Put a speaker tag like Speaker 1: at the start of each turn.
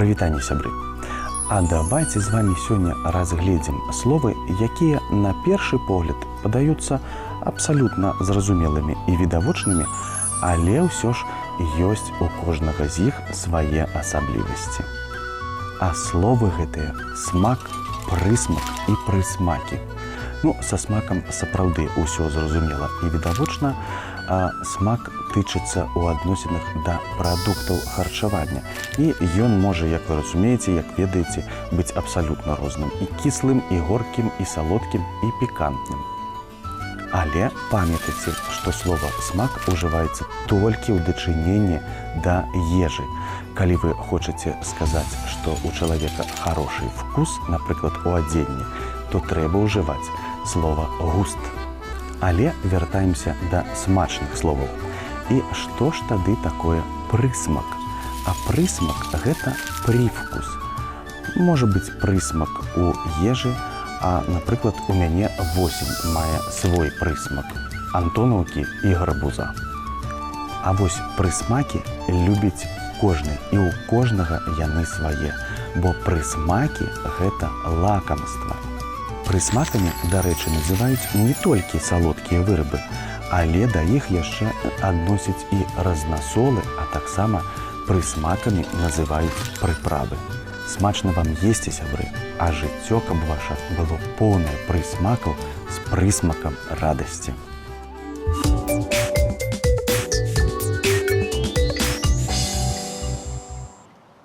Speaker 1: Прывітанне, сябры! А давайте з вами сёння разгледзім словы, якія на першы погляд падаюцца абсалютна зразумелымі і відавочнымі, але ўсё ж ёсць у кожнага з іх свае асаблівасці. А словы гэтыя смак, прысмак і прысмакі. Са смакам сапраўды ўсё зразумела і відавочна, а смак тычыцца ў адносінах да прадуктаў харчавання. І ён можа, як вы разумееце, як ведаеце, быць абсалютна розным. І кіслым, і горкім, і салодкім, і пікантным. Але памятайце, што слова «смак» ужываецца толькі ў дачыненні да ежы. Калі вы хочаце сказаць, што ў чалавека хорошы вкус, напрыклад, у адзенні, то трэба ўжываць слова «густ». Але вяртаемся да смачных словаў. І што ж тады такое прысмак? А прысмак – гэта прывкус. Можа быць прысмак у ежы, а, напрыклад, у мяне восень мае свой прысмак – антонаўкі і гарбуза. А вось прысмакі любіць кожны, і ў кожнага яны свае, бо прысмакі – гэта лакамства. Прысмакамі, дарэчы, называюць не толькі салодкія вырабы, але да іх яшчэ адносяць і разнасолы, а таксама прысмакамі называюць прыправы. Смачна вам есці, сябры, а жыццё, каб ваша было поўнае прысмакаў з прысмакам радасці.